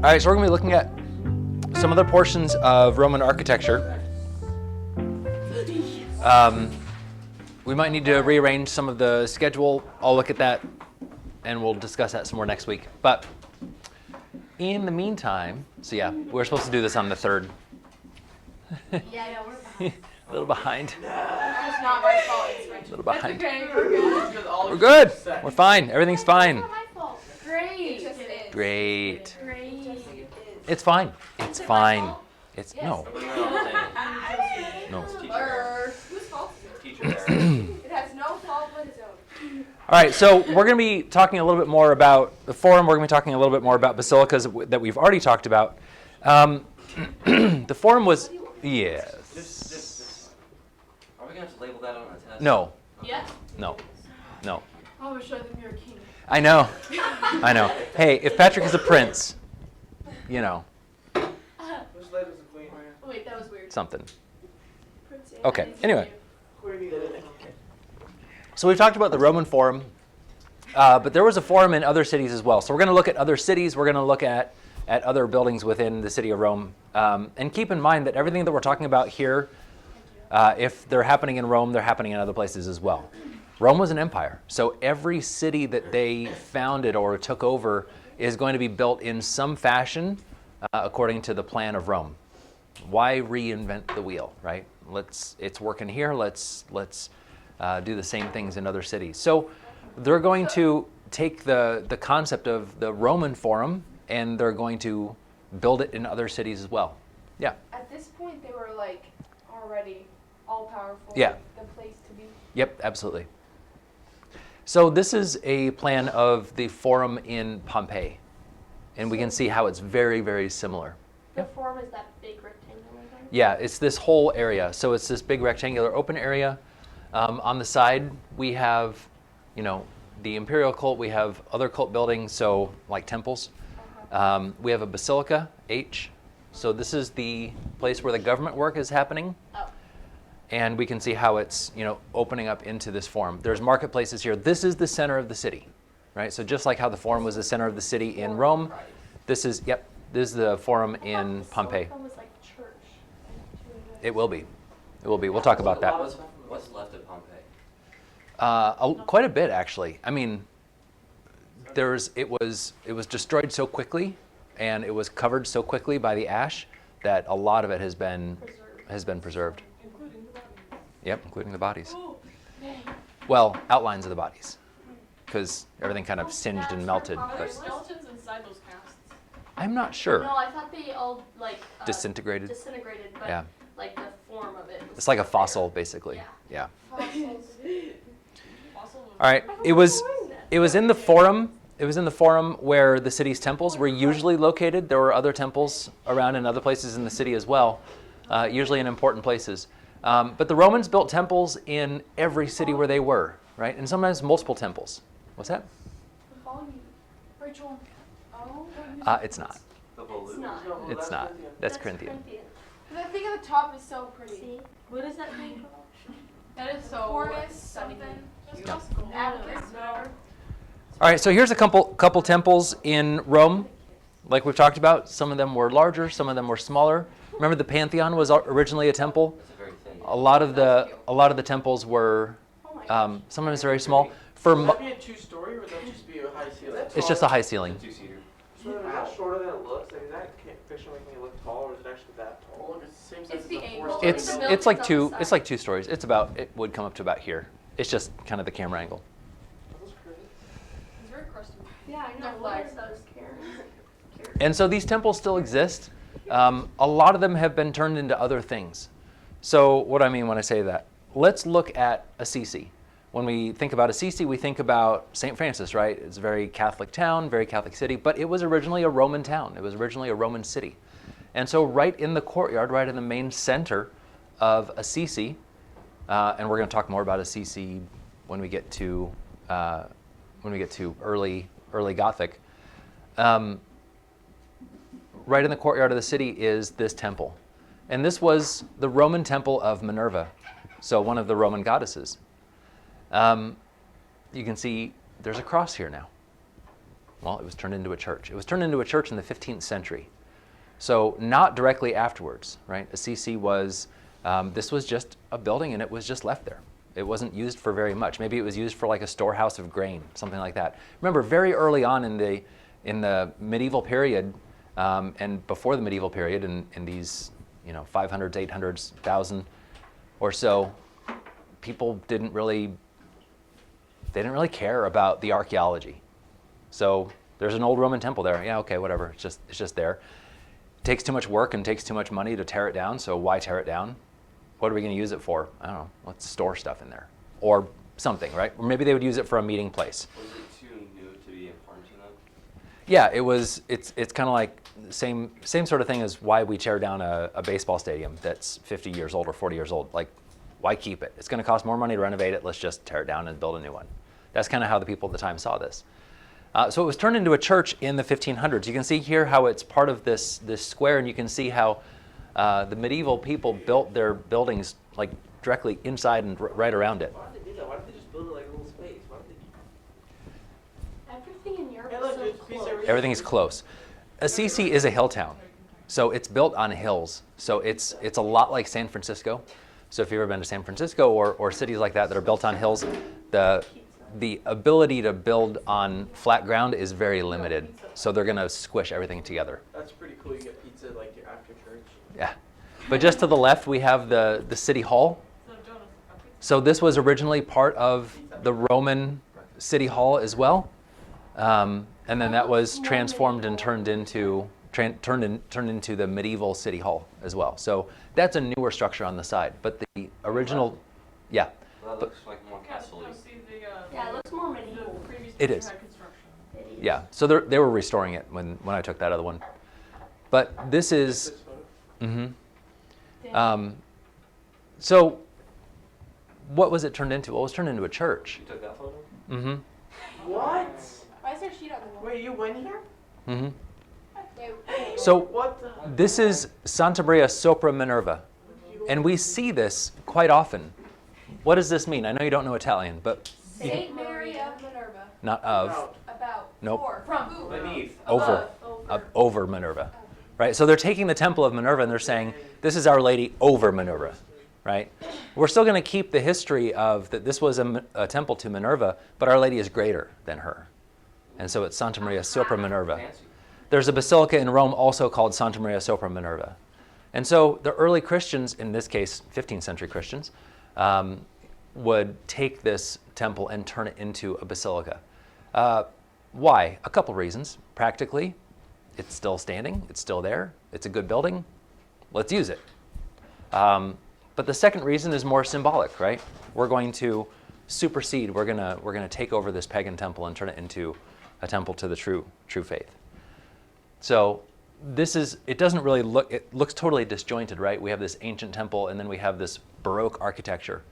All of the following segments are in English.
All right, so we're going to be looking at some other portions of Roman architecture. We might need to rearrange some of the schedule. I'll look at that, and we'll discuss that some more next week. But in the meantime, so yeah, we're supposed to do this on the 3rd. Yeah, we're behind. A little behind. It's not my fault. It's Rachel's. A little behind. Okay, we're good. We're good. We're fine. Everything's fine. It's not my fault. Great. Great. Great. It's fine. It's fine. It's Yes. no. No. Whose fault is it? Teacher. It has no fault but its own. All right, so we're going to be talking a little bit more about the forum. We're going to be talking a little bit more about basilicas that we've already talked about. The forum was, yes. Are we going to have to label that on a test? No, Yeah. no, no. I will show them you're a king. I know. I know. Hey, if Patrick is a prince, you know, Which letters are queen? Wait, that was weird. something. Prince Okay, Anne. anyway. Queen. So we've talked about the Roman Forum, but there was a forum in other cities as well. So we're going to look at other cities. We're going to look at other buildings within the city of Rome. And keep in mind that everything that we're talking about here, if they're happening in Rome, they're happening in other places as well. Rome was an empire. So every city that they founded or took over is going to be built in some fashion according to the plan of Rome. Why reinvent the wheel, right? It's working here. Let's do the same things in other cities. So they're going to take the concept of the Roman Forum and they're going to build it in other cities as well. Yeah. At this point, they were like already all powerful. Yeah. The place to be. Yep, absolutely. So this is a plan of the Forum in Pompeii. And we can see how it's very, very similar. The forum is that big rectangular thing? Yeah, it's this whole area. So it's this big rectangular open area. On the side, we have, the imperial cult. We have other cult buildings, so like temples. We have a basilica, H. So this is the place where the government work is happening. Oh. And we can see how it's, opening up into this forum. There's marketplaces here. This is the center of the city, right? So just like how the forum was the center of the city in Rome, this is the forum in Pompeii. It was like church. It will be. It will be. We'll talk about that. What's left of Pompeii? Quite a bit, actually. I mean, it was destroyed so quickly, and it was covered so quickly by the ash that a lot of it has been preserved. Including the bodies. Yep, including the bodies. Oh, dang. Well, outlines of the bodies, because everything kind of singed and melted. Are there But skeletons inside those casts? I'm not sure. No, I thought they all Disintegrated. disintegrated, but Yeah, like the form of it was it's like a still there. fossil, basically. Yeah. Fossils. Fossil All right. It was in the forum. It was in the forum where the city's temples were usually located. There were other temples around in other places in the city as well, usually in important places. But the Romans built temples in every city where they were, right? And sometimes multiple temples. What's that? I'm following you. Rachel. Oh. It's not. The It's balloon? not. It's not. That's Corinthian. The thing at the top is so pretty. See? What is that thing called? That is so Cornice stunning. something. Just Yeah. classical. Abacus, whatever. All right. So here's a couple temples in Rome, like we've talked about. Some of them were larger. Some of them were smaller. Remember, the Pantheon was originally a temple. That's a very thin. A lot of the temples were Oh my gosh. sometimes very small. For Would mo- that be a two-story or would that just be a high ceiling? it's just a high ceiling. Two-seater. So is that shorter than it looks? Like, is that fiction making it look tall or is it actually that tall? Look, it's the same size It's as the the angle. forest. It's the it's building's like on two the it's side. like 2 stories. It would come up to about here. It's just kind of the camera angle. That's crazy. It's very crusty. Yeah, I know. No What flags. are those carrots? And so these temples still exist. A lot of them have been turned into other things. So what do I mean when I say that? Let's look at Assisi. When we think about Assisi, we think about St. Francis, right? It's a very Catholic town, very Catholic city, but it was originally a Roman town. It was originally a Roman city. And so right in the courtyard, right in the main center of Assisi, and we're going to talk more about Assisi when we get to early Gothic. Right in the courtyard of the city is this temple. And this was the Roman temple of Minerva, so one of the Roman goddesses. You can see there's a cross here now. Well, it was turned into a church. It was turned into a church in the 15th century. So not directly afterwards, right? Assisi was, this was just a building and it was just left there. It wasn't used for very much. Maybe it was used for like a storehouse of grain, something like that. Remember, very early on in the medieval period, and before the medieval period, in these 500s, 800s, 1000 or so, people didn't really care about the archaeology. So there's an old Roman temple there. Yeah, okay, whatever. It's just there. It takes too much work and takes too much money to tear it down. So why tear it down? What are we going to use it for? I don't know. Let's store stuff in there or something, right? Or maybe they would use it for a meeting place. Was it too new to be important to them? Yeah, it was. It's kind of like same sort of thing as why we tear down a baseball stadium that's 50 years old or 40 years old. Like, why keep it? It's going to cost more money to renovate it. Let's just tear it down and build a new one. That's kind of how the people at the time saw this. So it was turned into a church in the 1500s. You can see here how it's part of this square, and you can see how the medieval people built their buildings like directly inside and right around it. Why did they do that? Why did they just build it like a little space? Why did they? Everything in Europe Hey, is look, so there's a piece close. of- Everything is close. Assisi is a hill town, so it's built on hills. So it's a lot like San Francisco. So if you've ever been to San Francisco or cities like that are built on hills, the ability to build on flat ground is very limited. So they're going to squish everything together. That's pretty cool. You get pizza like after church. Yeah. But just to the left, we have the city hall. So Jonas, So this was originally part of the Roman city hall as well. And then that was transformed and turned into the medieval city hall as well. So that's a newer structure on the side. But the original, yeah, Well, that looks like more yeah, castle-y. so see the, Yeah, it looks more the medieval. previous It picture is. had construction. It is. yeah. So they were restoring it when I took that other one. But this is, This photo? so what was it turned into? Well, it was turned into a church. You took that photo? Mm-hmm. What? Why is there a sheet on the wall? Wait, you went here? Mm-hmm. Wait, So What the? this is Santa Maria sopra Minerva. And we see this quite often. What does this mean? I know you don't know Italian, but Saint Mary of Minerva. not of, Out. About. Nope. For. From. Who? Beneath. over, Over. over Minerva, right? So they're taking the temple of Minerva and they're saying, this is Our Lady over Minerva, right? We're still going to keep the history of that this was a temple to Minerva, but Our Lady is greater than her. And so it's Santa Maria sopra Minerva. Fancy. There's a basilica in Rome also called Santa Maria sopra Minerva. And so the early Christians, in this case 15th century Christians, would take this temple and turn it into a basilica. Why? A couple reasons. Practically, it's still standing, it's still there, it's a good building, let's use it. But the second reason is more symbolic, right? We're going to supersede, we're gonna take over this pagan temple and turn it into a temple to the true faith. So this is, it doesn't really look, it looks totally disjointed, right? We have this ancient temple and then we have this Baroque architecture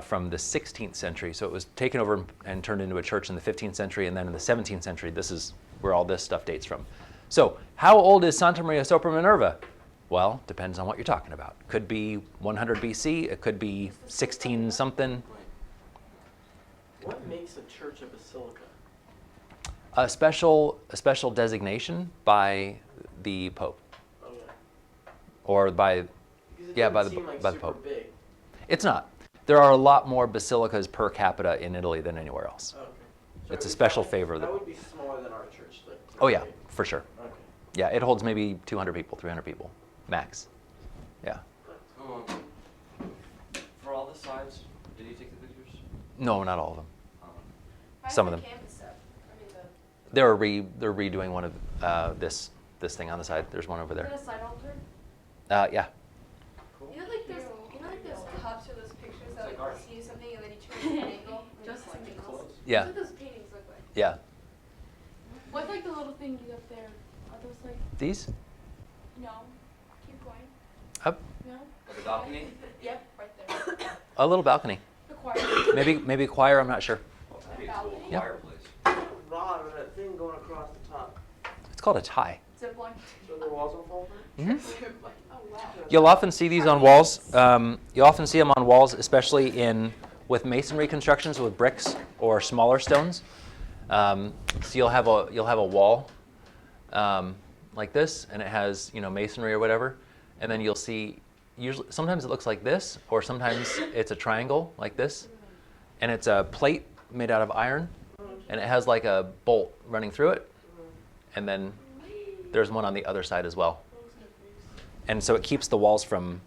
from the 16th century. So it was taken over and turned into a church in the 15th century, and then in the 17th century, this is where all this stuff dates from. So how old is Santa Maria sopra Minerva? Well, depends on what you're talking about. Could be 100 BC, it could be 16 something. What makes a church a basilica? A special designation by the Pope, Oh yeah. or by, Because it yeah, by doesn't the seem like by the super Pope. big. It's not. There are a lot more basilicas per capita in Italy than anywhere else. Okay. It's a it'd be special fine. favor of the- That would be smaller than our church. Like, Oh yeah, right? for sure. Okay. Yeah, it holds maybe 200 people, 300 people, max. Yeah. Um, for all the sides, did you take the pictures? No, not all of them. Um, Some of them. Campus stuff. I mean, the. They're redoing one of this thing on the side. There's one over Is it there. a side altar? Yeah. cool. You know, like those, cups or those pictures that It's like like art. see something and then you turn it at an angle. and Just it's something else. Close. Yeah. That's what those paintings look like. Yeah. What's like the little thingies up there? Are those like, These no, keep going, up no? The balcony? Yep, right there. a little balcony. The choir. Maybe a choir. I'm not sure. Oh, that'd be a cool Yeah. fireplace. Rod or that thing going across the top. It's called a tie. Zip line. So the walls don't fall apart? Mhm. Zip line. Oh wow. You'll often see these on walls. You'll often see them on walls, especially with masonry constructions with bricks or smaller stones. So you'll have a wall like this, and it has masonry or whatever, and then you'll see usually sometimes it looks like this, or sometimes it's a triangle like this, and it's a plate made out of iron, and it has like a bolt running through it, and then there's one on the other side as well, and so it keeps the walls from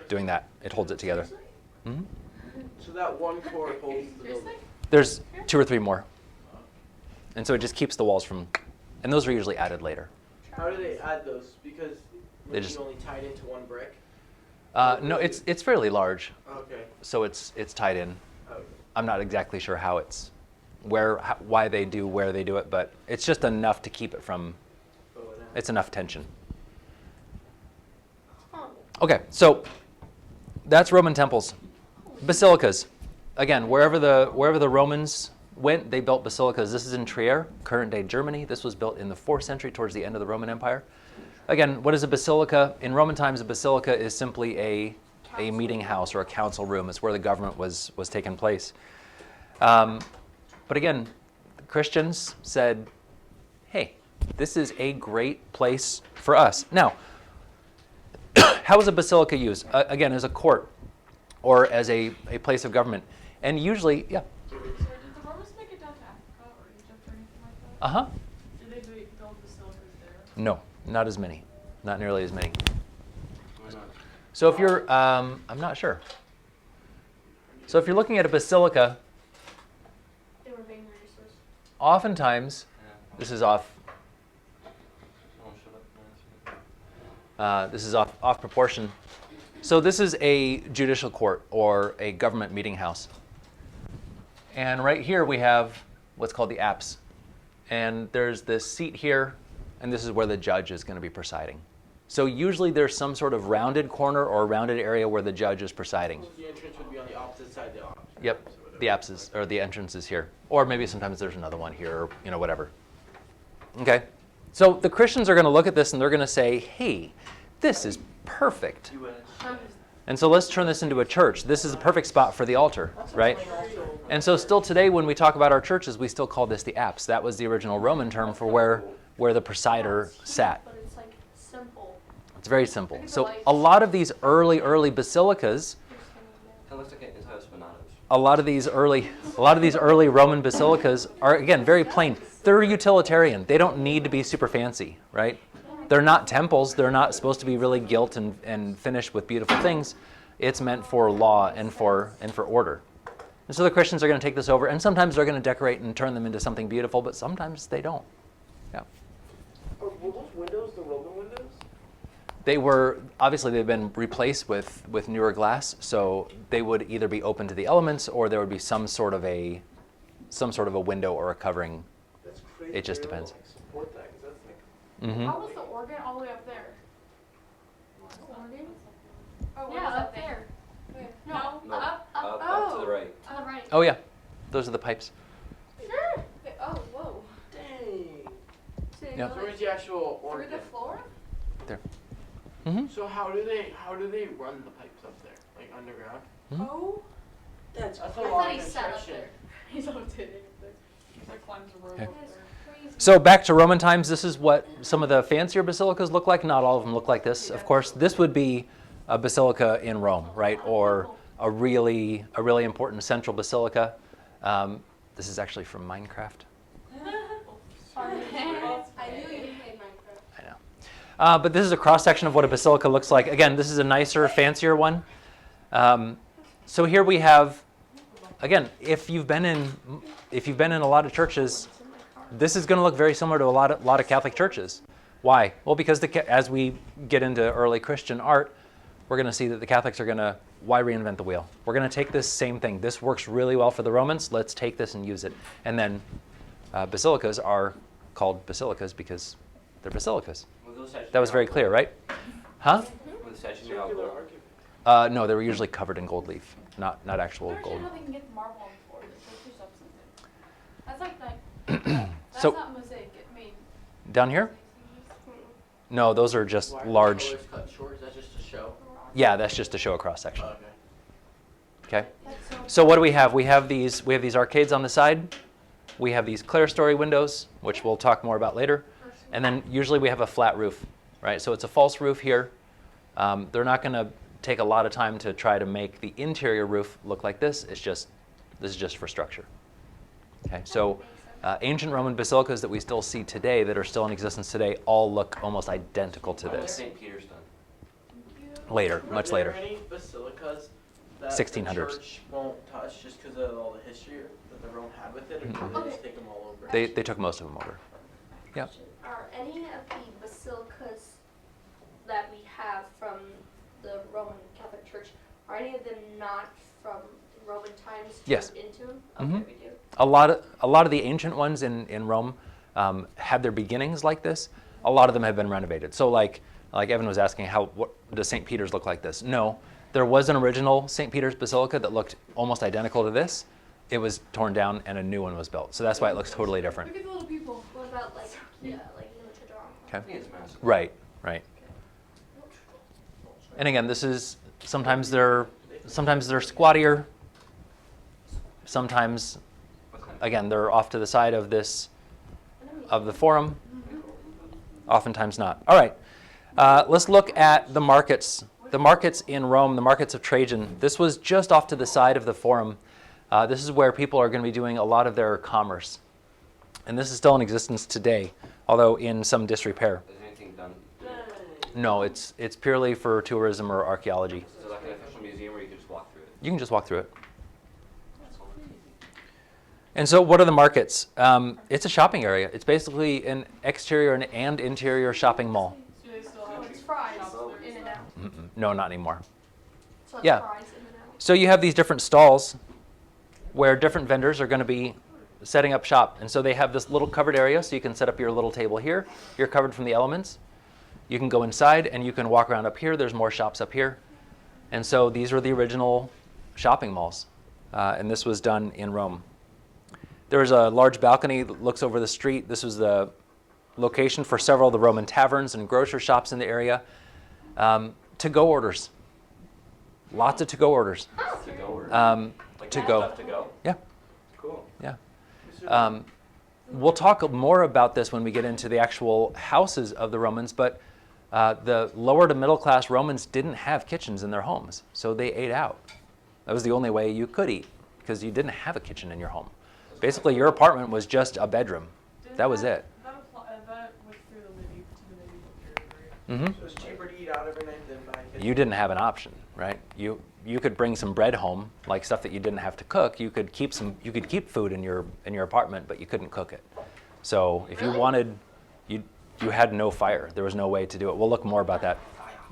doing that. It holds it together. Hmm. So that one cord holds the building. There's 2 or 3 more. And so it just keeps the walls from, and those are usually added later. How do they add those? Because They just- you only tied into one brick. No, it's fairly large, Okay. so it's tied in. Okay. I'm not exactly sure how it's, why they do where they do it, but it's just enough to keep it from, it's enough tension. Okay, so that's Roman temples. Basilicas. Again, wherever the Romans went, they built basilicas. This is in Trier, current day Germany. This was built in the 4th century towards the end of the Roman Empire. Again, what is a basilica? In Roman times, a basilica is simply a meeting house or a council room. It's where the government was taking place. But again, Christians said, hey, this is a great place for us. Now, how is a basilica used? Again, as a court or as a place of government. And usually, yeah. So did the Romans make it down to Africa or Egypt or anything like that? Uh-huh. Did they build basilicas there? No, not as many. Not nearly as many. Why not? So if you're, I'm not sure. So if you're looking at a basilica, They were being resourced. oftentimes, Yeah. this is off Oh, shut up. No, this is off proportion. So this is a judicial court or a government meeting house. And right here we have what's called the apse. And there's this seat here, and this is where the judge is going to be presiding. So usually there's some sort of rounded corner or rounded area where the judge is presiding. The entrance would be on the opposite side of the office. Yep, the apses or the entrance is here. Or maybe sometimes there's another one here, or whatever. Okay, so the Christians are going to look at this and they're going to say, hey, this is perfect. And so let's turn this into a church. This is a perfect spot for the altar, right? And so still today when we talk about our churches, we still call this the apse. That was the original Roman term for where the presider sat. But it's like simple. It's very simple. So a lot of these early basilicas, It looks like an entire bananas. a lot of these early Roman basilicas are, again, very plain. They're utilitarian. They don't need to be super fancy, right? They're not temples. They're not supposed to be really gilt and finished with beautiful things. It's meant for law and for order. And so the Christians are going to take this over, and sometimes they're going to decorate and turn them into something beautiful, but sometimes they don't. Yeah. Were those windows the Roman windows? They were, obviously they've been replaced with newer glass, so they would either be open to the elements or there would be some sort of a window or a covering. That's crazy. It just They were able depends. to, like, support that, 'cause that's like Mhm. How was the organ all the way up there? Organ? Oh, Yeah, up there. No, No, up. up to the right. To the right. Oh yeah, those are the pipes. Oh, whoa. dang. So you Yeah. go, So like, where's the actual through organ? the floor? Mm-hmm. So how do they run the pipes up there? Like underground? Mhm. Oh. That's a I lot thought of he sat up construction. there. He's up there. He's like climbs a rope Okay. up That's there. crazy. So back to Roman times, this is what some of the fancier basilicas look like. Not all of them look like this, of course. This would be a basilica in Rome, right? Or a really important central basilica. This is actually from Minecraft. I knew you played Minecraft. I know. But this is a cross-section of what a basilica looks like. Again, this is a nicer, fancier one. So here we have, again, if you've been in a lot of churches, this is going to look very similar to a lot of Catholic churches. Why? Well, because as we get into early Christian art, we're going to see that the Catholics are going to, why reinvent the wheel? We're going to take this same thing. This works really well for the Romans. Let's take this and use it. And then basilicas are called basilicas because they're basilicas. Were those statues That was made very out of clear, gold? right? Huh? Were the statues made out of Circular gold? argument. No, they were usually covered in gold leaf, not I actual don't gold. understand how they can get the marble on the floor. That's like that's So- not mosaic. It made. Down here? No, those are just Why are the large. colors cut short? Is that just a show? Yeah, that's just to show a cross section. Okay. Okay. So what do we have? We have these arcades on the side, we have these clerestory windows, which we'll talk more about later. And then usually we have a flat roof, right? So it's a false roof here. They're not going to take a lot of time to try to make the interior roof look like this. This is just for structure. Okay, so ancient Roman basilicas that we still see today, that are still in existence today, all look almost identical to When was this. St. Peter's done? Later, Were much there later. any basilicas that 1600s. the church won't touch just because of all the history that the Rome had with it, or did they just take them all over? They took most of them over. Yep. Are any of the basilicas that we have from the Roman Catholic Church, are any of them not from Roman times Yes. turned into them? Mhm. Okay, we do. A lot of the ancient ones in Rome had their beginnings like this. A lot of them have been renovated. So like Evan was asking, what does St. Peter's look like this? No, there was an original St. Peter's Basilica that looked almost identical to this. It was torn down and a new one was built. So that's why it looks totally different. Look at the little people. What about like, yeah, like Notre Dame? I Okay. think it's massive. Right. And again, this is sometimes they're squattier. Sometimes, again, they're off to the side of the forum. Oftentimes not. All right, let's look at the markets. The markets in Rome, the markets of Trajan. This was just off to the side of the forum. This is where people are going to be doing a lot of their commerce. And this is still in existence today, although in some disrepair. Is anything done? No, it's purely for tourism or archaeology. Is it like an official museum where you can just walk through it? You can just walk through it. That's cool. And so what are the markets? It's a shopping area. It's basically an exterior and interior shopping mall. Do they still So have it's fries in and out. No, not anymore. So it's Yeah. fries in and out. So you have these different stalls where different vendors are going to be setting up shop. And so they have this little covered area, so you can set up your little table here. You're covered from the elements. You can go inside and you can walk around up here. There's more shops up here. And so these are the original shopping malls. And this was done in Rome. There was a large balcony that looks over the street. This was the location for several of the Roman taverns and grocery shops in the area. To-go orders. Lots of to-go orders. To go or like to go. stuff to go? Yeah, Cool. yeah. We'll talk more about this when we get into the actual houses of the Romans, but the lower to middle class Romans didn't have kitchens in their homes, so they ate out. That was the only way you could eat, because you didn't have a kitchen in your home. Basically, your apartment was just a bedroom. That was it. That went through the medieval period, right? Hmm. So it's cheaper to eat out every night than buy a kitchen. You didn't have an option, right? You could bring some bread home, like stuff that you didn't have to cook. You could keep food in your apartment, but you couldn't cook it. So if you wanted, you had no fire. There was no way to do it. We'll look more about that.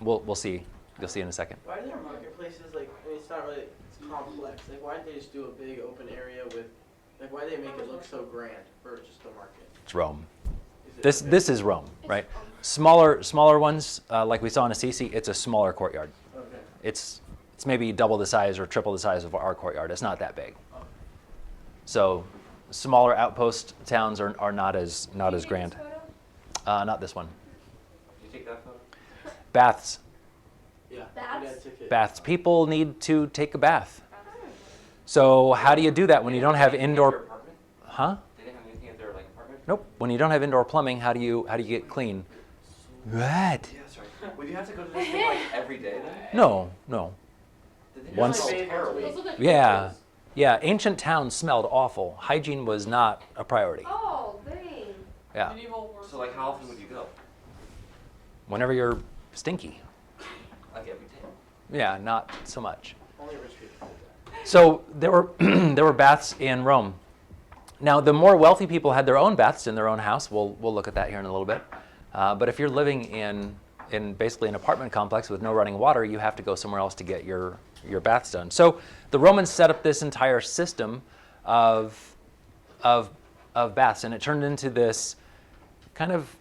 We'll see. You'll see in a second. Why are there marketplaces like? I mean, it's not really it's complex. Like, why didn't they just do a big open area with? Like, why do they make it look so grand for just a market? It's Rome. Is it This is Rome, right? Smaller ones, like we saw in Assisi. It's a smaller courtyard. okay? It's maybe double the size or triple the size of our courtyard. It's not that big. So smaller outpost towns are not as grand. Not this one. Did you take that photo? Baths. Yeah. Baths? my dad took it. Baths. People need to take a bath. So how do you do that when you don't have indoor? Apartment? Huh? They didn't have anything at their like apartment? Nope. When you don't have indoor plumbing, how do you get clean? What? Yeah, sorry. Would you have to go to this thing like every day then? No. Did they Once- just Only smell terrible? Those look like Yeah. pickles. Yeah. Ancient towns smelled awful. Hygiene was not a priority. Oh, dang. Yeah. Medieval wars. So like how often would you go? Whenever you're stinky. Like every day? Yeah. Not so much. Only rich people did that. So there were there were baths in Rome. Now, the more wealthy people had their own baths in their own house. We'll look at that here in a little bit. But if you're living in basically an apartment complex with no running water, you have to go somewhere else to get your baths done. So the Romans set up this entire system of baths, and it turned into this kind of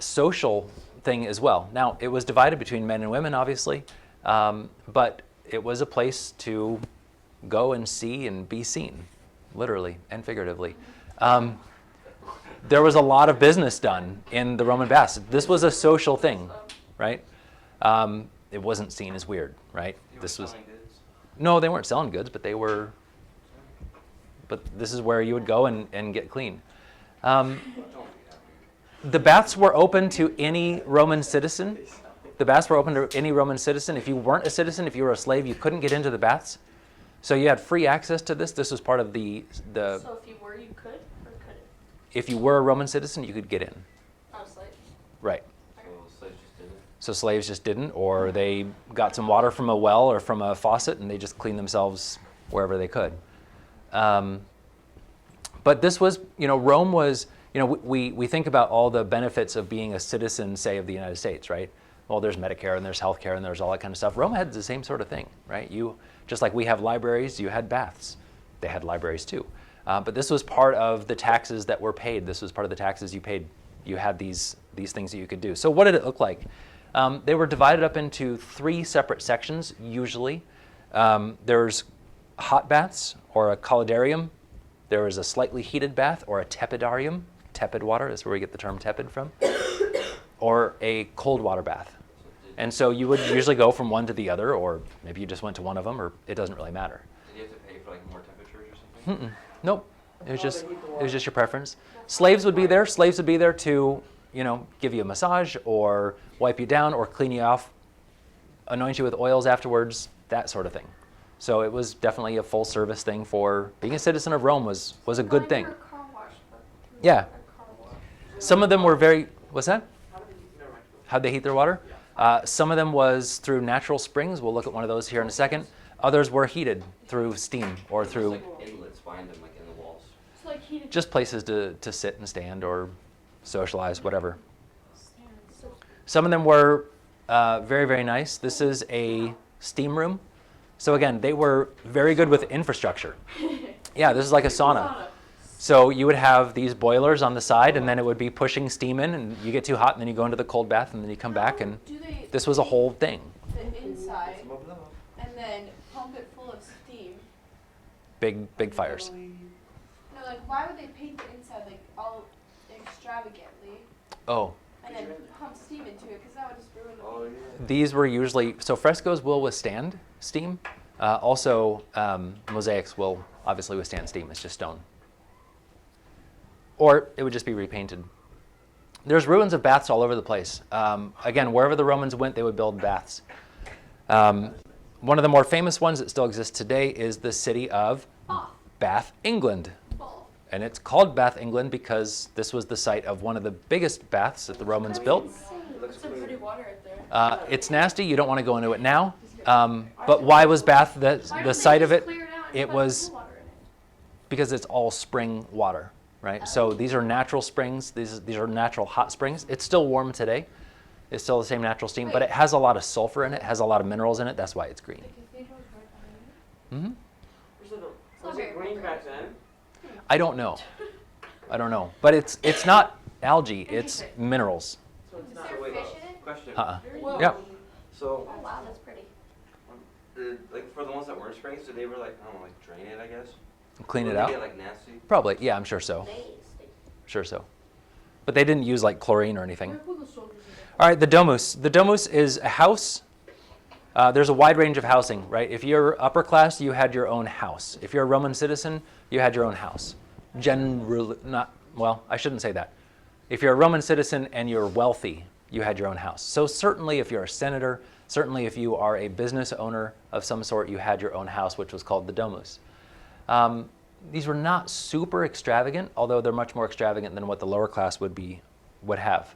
social thing as well. Now, it was divided between men and women, obviously, but it was a place to go and see and be seen, literally and figuratively. There was a lot of business done in the Roman baths. This was a social thing, right? It wasn't seen as weird, right? They were This was selling goods? no, they weren't selling goods, but they were but this is where you would go and get clean. The baths were open to any Roman citizen. The baths were open to any Roman citizen. If you weren't a citizen, if you were a slave, you couldn't get into the baths. So you had free access to this. This was part of the. So if you were, you could or couldn't? If you were a Roman citizen, you could get in. Not a slave. Right. So slaves just didn't. So slaves just didn't, or they got some water from a well or from a faucet, and they just cleaned themselves wherever they could. But this was, Rome was, we think about all the benefits of being a citizen, say, of the United States, right? Well, there's Medicare and there's healthcare and there's all that kind of stuff. Rome had the same sort of thing, right? Just like we have libraries, you had baths. They had libraries too. But this was part of the taxes that were paid. This was part of the taxes you paid. You had these things that you could do. So what did it look like? They were divided up into 3 separate sections, usually. There's hot baths, or a colidarium. There was a slightly heated bath, or a tepidarium. Tepid water is where we get the term tepid from. Or a cold water bath. And so you would usually go from one to the other, or maybe you just went to one of them, or it doesn't really matter. Did you have to pay for like more temperatures or something? Nope. It was just your preference. Slaves would be there. Slaves would be there to, give you a massage or wipe you down or clean you off, anoint you with oils afterwards, that sort of thing. So it was definitely a full service thing for being a citizen of Rome was a good thing. Car wash, but Yeah. a car wash. Some of them were what's that? Never mind. How'd they heat their water? Some of them was through natural springs. We'll look at one of those here in a second. Others were heated through steam or through Like inlets behind them, like in the walls. It's like heated just places to sit and stand or socialize, whatever. stands. Some of them were very, very nice. This is a steam room. So again, they were very good with infrastructure. Yeah, this is like a sauna. So you would have these boilers on the side, and then it would be pushing steam in, and you get too hot, and then you go into the cold bath, and then you come back, and Do they this was a whole thing. the inside Some of them. and then pump it full of steam? Big fires. No, like why would they paint the inside like all extravagantly Oh, and then pump steam into it? Because that would just ruin the Oh paint. yeah. these were usually, so frescoes will withstand steam. Also, mosaics will obviously withstand steam. It's just stone. Or it would just be repainted. There's ruins of baths all over the place. Again, wherever the Romans went, they would build baths. One of the more famous ones that still exists today is the city of Bath. Bath, England. Bath. And it's called Bath, England because this was the site of one of the biggest baths that the Romans built. It looks It's some clean. pretty water right there. It's nasty. You don't want to go into it now. But why was Bath Why the don't site they of just it? clear it out and It put was cool water in it? because it's all spring water, right? So these are natural springs. These are natural hot springs. It's still warm today. It's still the same natural steam, but it has a lot of sulfur in it. Has a lot of minerals in it. That's why it's green. The cathedral's right behind it. hmm Was it green back then? I don't know. But it's not algae. It's minerals. So it's Is not. there Wait, fish in it? Question. Whoa. Yeah. So, Oh wow, that's pretty. like for the ones that weren't springs, did they ever like I don't know, like drain it? I guess. Clean Or it did out. They get like nasty. Probably. Yeah, I'm sure so. They Sure so. But they didn't use like chlorine or anything. Where put the soldiers in there? All right, the domus. The domus is a house. There's a wide range of housing, right? If you're upper class, you had your own house. If you're a Roman citizen, you had your own house. Generally, I shouldn't say that. If you're a Roman citizen and you're wealthy, you had your own house. So certainly if you're a senator, certainly if you are a business owner of some sort, you had your own house, which was called the domus. These were not super extravagant, although they're much more extravagant than what the lower class would have.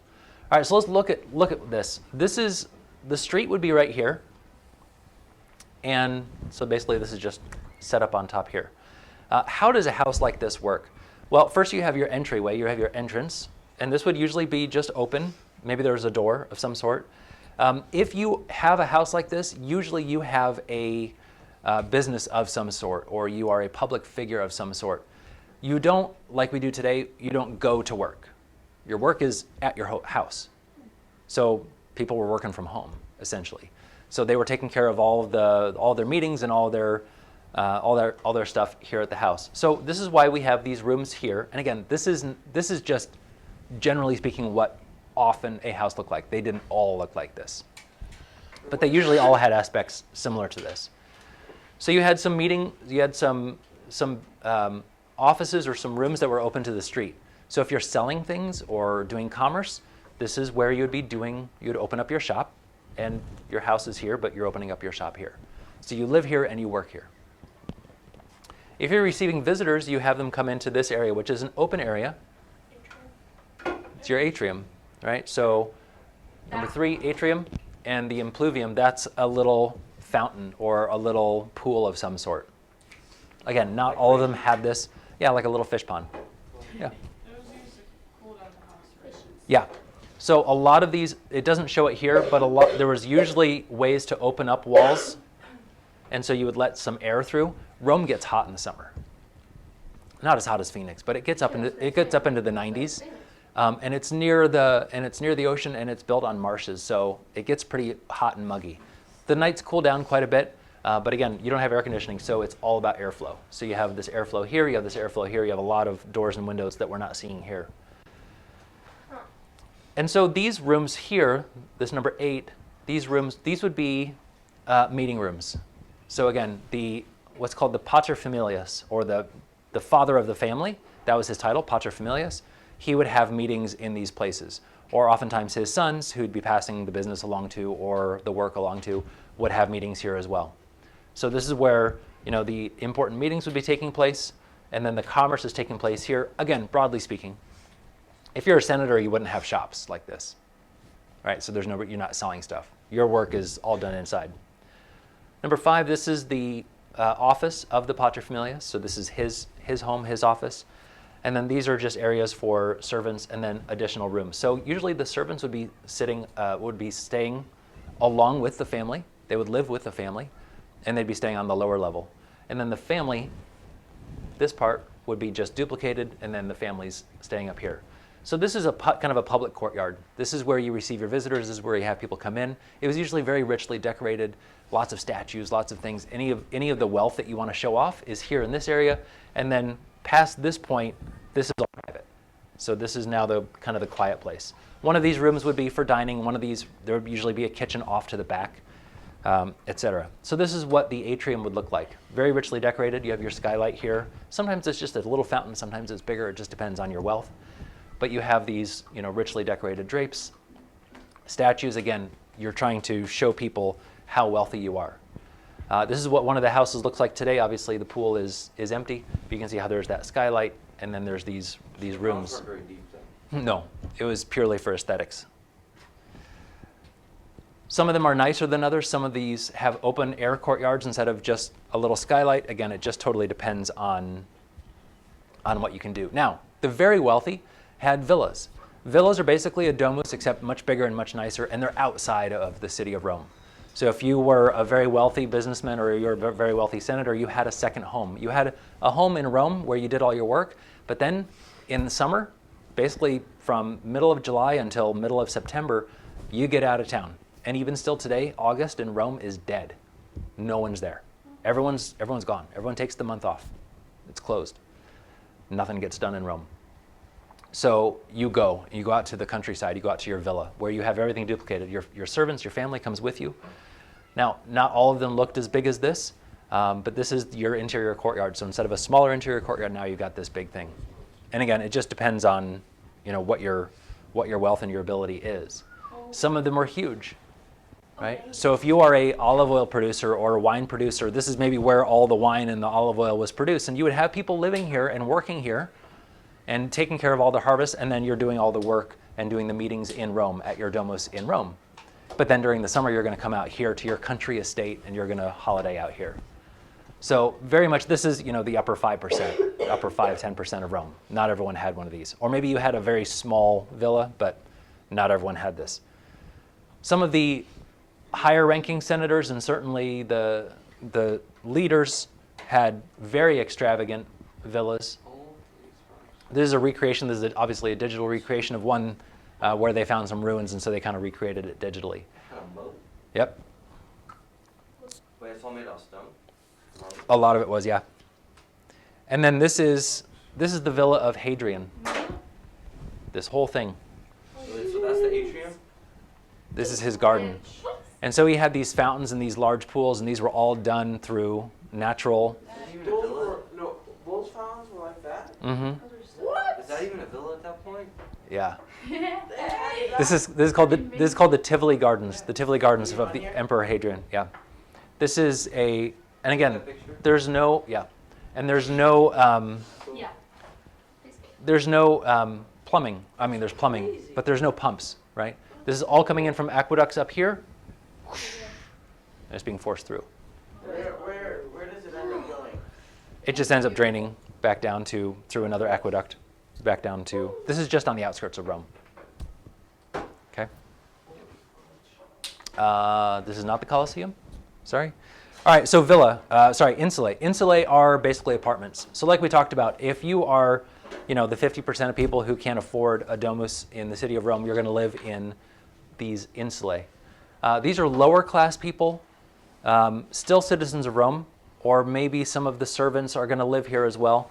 All right, so let's look at this. The street would be right here. And so basically this is just set up on top here. How does a house like this work? Well, first you have your entryway, you have your entrance, and this would usually be just open. Maybe there's a door of some sort. If you have a house like this, usually you have a business of some sort, or you are a public figure of some sort. You don't, like we do today, you don't go to work. Your work is at your house. So people were working from home, essentially. So they were taking care of all their meetings and all their stuff here at the house. So this is why we have these rooms here. And again, this is just generally speaking what often a house looked like. They didn't all look like this, but they usually all had aspects similar to this. So you had some meeting, you had some offices or some rooms that were open to the street. So if you're selling things or doing commerce, this is where you'd open up your shop, and your house is here, but you're opening up your shop here. So you live here and you work here. If you're receiving visitors, you have them come into this area, which is an open area. It's your atrium, right? So number 3, atrium, and the impluvium, that's a little fountain or a little pool of some sort. Again, not all of them had this. Yeah, like a little fish pond. Yeah. It was used to cool down the house, right? Yeah. So a lot of these, it doesn't show it here, but there was usually ways to open up walls, and so you would let some air through. Rome gets hot in the summer. Not as hot as Phoenix, but it gets up into the 90s, and it's near the ocean, and it's built on marshes, so it gets pretty hot and muggy. The nights cool down quite a bit, but again, you don't have air conditioning, so it's all about airflow. So you have this airflow here, you have this airflow here, you have a lot of doors and windows that we're not seeing here. And so these rooms here, this number 8, these would be meeting rooms. So again, what's called the paterfamilias, or the father of the family, that was his title, paterfamilias. He would have meetings in these places. Or oftentimes his sons, who'd be passing the business along to or the work along to, would have meetings here as well. So this is where the important meetings would be taking place, and then the commerce is taking place here, again, broadly speaking. If you're a senator, you wouldn't have shops like this, right? So you're not selling stuff. Your work is all done inside. Number 5, this is the office of the paterfamilias. So this is his home, his office. And then these are just areas for servants and then additional rooms. So usually the servants would be staying along with the family. They would live with the family, and they'd be staying on the lower level. And then the family, this part, would be just duplicated, and then the family's staying up here. So this is kind of a public courtyard. This is where you receive your visitors. This is where you have people come in. It was usually very richly decorated, lots of statues, lots of things. Any of the wealth that you want to show off is here in this area, and then past this point, this is all private. So this is now the kind of the quiet place. One of these rooms would be for dining. One of these, there would usually be a kitchen off to the back, etc. So this is what the atrium would look like. Very richly decorated. You have your skylight here. Sometimes it's just a little fountain. Sometimes it's bigger. It just depends on your wealth. But you have these, richly decorated drapes, statues. Again, you're trying to show people how wealthy you are. This is what one of the houses looks like today. Obviously, the pool is empty. But you can see how there's that skylight, and then there's these rooms. Not very deep then. No, it was purely for aesthetics. Some of them are nicer than others. Some of these have open air courtyards instead of just a little skylight. Again, it just totally depends on what you can do. Now, the very wealthy had villas. Villas are basically a domus, except much bigger and much nicer, and they're outside of the city of Rome. So if you were a very wealthy businessman or you're a very wealthy senator, you had a second home. You had a home in Rome where you did all your work, but then in the summer, basically from middle of July until middle of September, you get out of town. And even still today, August in Rome is dead. No one's there. Everyone's gone. Everyone takes the month off. It's closed. Nothing gets done in Rome. So you go out to the countryside, you go out to your villa where you have everything duplicated. Your servants, your family comes with you. Now, not all of them looked as big as this, but this is your interior courtyard. So instead of a smaller interior courtyard, now you've got this big thing. And again, it just depends on what your wealth and your ability is. Some of them are huge, right? Okay. So if you are a olive oil producer or a wine producer, this is maybe where all the wine and the olive oil was produced. And you would have people living here and working here and taking care of all the harvest, and then you're doing all the work and doing the meetings in Rome at your domus in Rome. But then during the summer, you're going to come out here to your country estate, and you're going to holiday out here. So very much this is, the upper 5%, upper 5-10% of Rome. Not everyone had one of these. Or maybe you had a very small villa, but not everyone had this. Some of the higher ranking senators and certainly the leaders had very extravagant villas. This is a recreation. This is obviously a digital recreation of one where they found some ruins, and so they kind of recreated it digitally. Kind of moat. Yep. Wait, it's all made out of stone? Marble? A lot of it was, yeah. And then this is the villa of Hadrian. This whole thing. Wait, so that's the atrium? This is his garden. And so he had these fountains and these large pools, and these were all done through natural. Is it even a Those villa? were, no, those fountains were like that. Mm-hmm. Is that even a villa at that point? Yeah. Yeah. This is called the Tivoli Gardens. The Tivoli Gardens of the Emperor Hadrian. Yeah. This is and again, That picture? there's no and there's no Yeah. plumbing. I mean, there's plumbing, but there's no pumps, right? This is all coming in from aqueducts up here. And it's being forced through. Where does it end up going? It just ends up draining back down through another aqueduct, back down to. This is just on the outskirts of Rome. Okay. This is not the Colosseum. Sorry. All right. So insulae. Insulae are basically apartments. So like we talked about, if you are, the 50% of people who can't afford a domus in the city of Rome, you're going to live in these insulae. These are lower class people, still citizens of Rome, or maybe some of the servants are going to live here as well.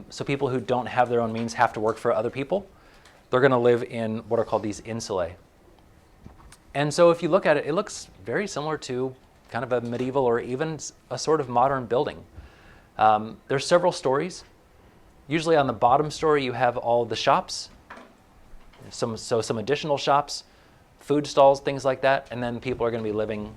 So people who don't have their own means have to work for other people. They're going to live in what are called these insulae. And so if you look at it, it looks very similar to kind of a medieval or even a sort of modern building. There's several stories. Usually on the bottom story you have all the shops, some additional shops, food stalls, things like that, and then people are going to be living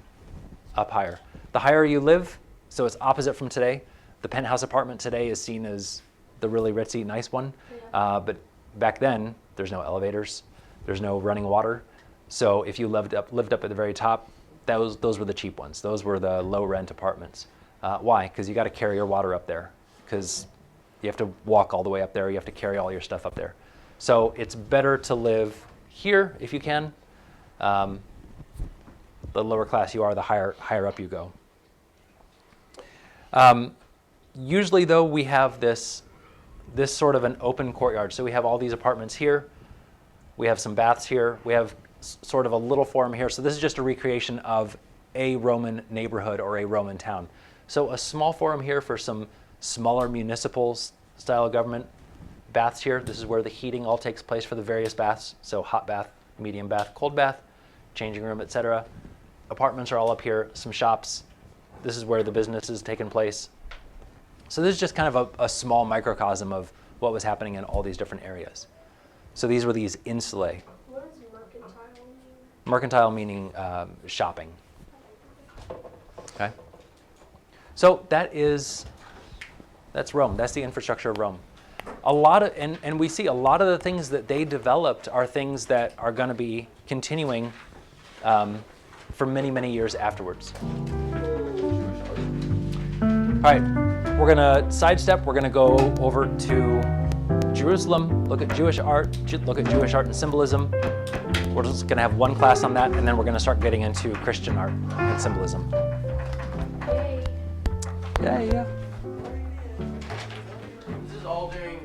up higher. The higher you live, so it's opposite from today. The penthouse apartment today is seen as the really ritzy, nice one, but back then there's no elevators, there's no running water. So if you lived up at the very top, those were the cheap ones. Those were the low rent apartments. Why? Because you got to carry your water up there, because you have to walk all the way up there. You have to carry all your stuff up there. So it's better to live here if you can. The lower class you are, the higher up you go. Usually, though, we have this sort of an open courtyard. So we have all these apartments here. We have some baths here. We have sort of a little forum here. So this is just a recreation of a Roman neighborhood or a Roman town. So a small forum here for some smaller municipal style of government. Baths here. This is where the heating all takes place for the various baths. So hot bath, medium bath, cold bath, changing room, etc. Apartments are all up here. Some shops. This is where the business is taking place. So this is just kind of a small microcosm of what was happening in all these different areas. So these were these insulae. What does mercantile mean? Mercantile meaning shopping. Okay. So that's Rome. That's the infrastructure of Rome. And we see a lot of the things that they developed are things that are going to be continuing for many, many years afterwards. All right, we're going to sidestep. We're going to go over to Jerusalem, look at Jewish art, look at Jewish art and symbolism. We're just going to have one class on that, and then we're going to start getting into Christian art and symbolism. Yay. Yeah. This is all during